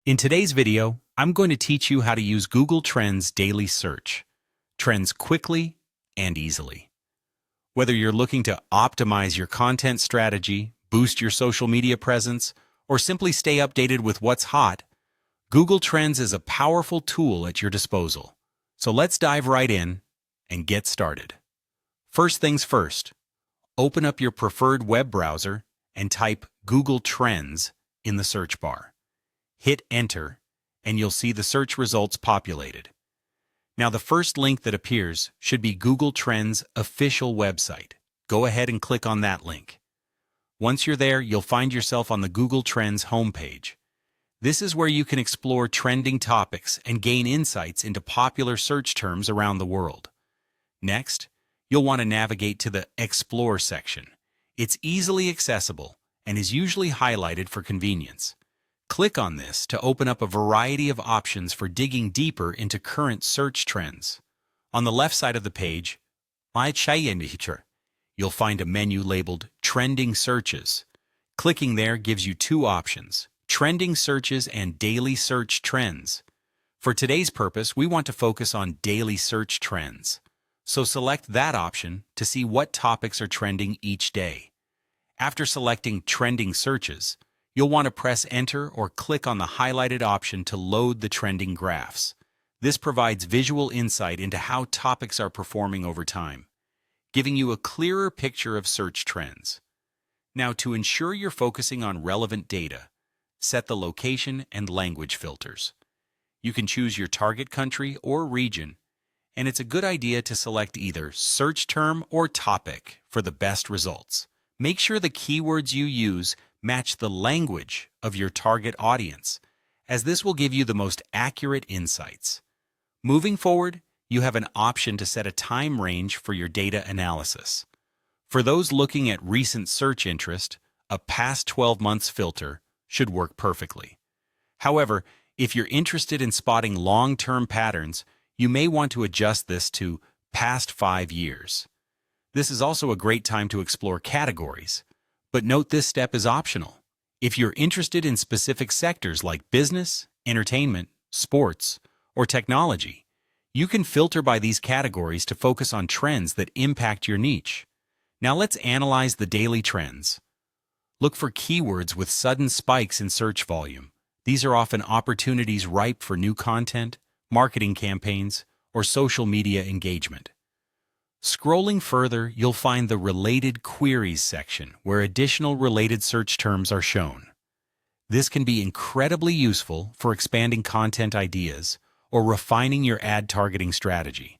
In today's video, I'm going to teach you how to use Google Trends Daily Search. Trends quickly and easily. Whether you're looking to optimize your content strategy, boost your social media presence, or simply stay updated with what's hot, Google Trends is a powerful tool at your disposal. So let's dive right in and get started. First things first, open up your preferred web browser and type Google Trends in the search bar. Hit Enter, and you'll see the search results populated. Now, the first link that appears should be Google Trends' official website. Go ahead and click on that link. Once you're there, you'll find yourself on the Google Trends homepage. This is where you can explore trending topics and gain insights into popular search terms around the world. Next, you'll want to navigate to the Explore section. It's easily accessible and is usually highlighted for convenience. Click on this to open up a variety of options for digging deeper into current search trends. On the left side of the page, you'll find a menu labeled Trending Searches. Clicking there gives you two options, Trending Searches and Daily Search Trends. For today's purpose, we want to focus on Daily Search Trends. So select that option to see what topics are trending each day. After selecting Trending Searches, you'll want to press Enter or click on the highlighted option to load the trending graphs. This provides visual insight into how topics are performing over time, giving you a clearer picture of search trends. Now, to ensure you're focusing on relevant data, set the location and language filters. You can choose your target country or region, and it's a good idea to select either search term or topic for the best results. Make sure the keywords you use match the language of your target audience, as this will give you the most accurate insights. Moving forward, you have an option to set a time range for your data analysis. For those looking at recent search interest, a past 12 months filter should work perfectly. However, if you're interested in spotting long-term patterns, you may want to adjust this to past 5 years. This is also a great time to explore categories. But note this step is optional. If you're interested in specific sectors like business, entertainment, sports, or technology, you can filter by these categories to focus on trends that impact your niche. Now let's analyze the daily trends. Look for keywords with sudden spikes in search volume. These are often opportunities ripe for new content, marketing campaigns, or social media engagement. Scrolling further, you'll find the Related Queries section, where additional related search terms are shown. This can be incredibly useful for expanding content ideas or refining your ad targeting strategy.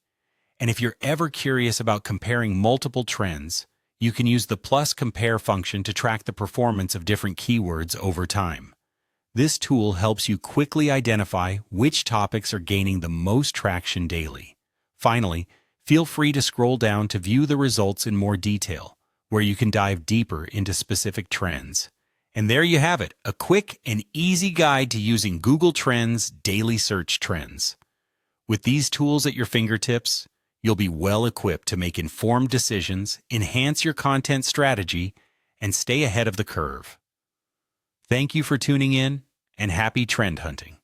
And if you're ever curious about comparing multiple trends, you can use the plus compare function to track the performance of different keywords over time. This tool helps you quickly identify which topics are gaining the most traction daily. Finally, feel free to scroll down to view the results in more detail, where you can dive deeper into specific trends. And there you have it, a quick and easy guide to using Google Trends Daily Search Trends. With these tools at your fingertips, you'll be well equipped to make informed decisions, enhance your content strategy, and stay ahead of the curve. Thank you for tuning in, and happy trend hunting.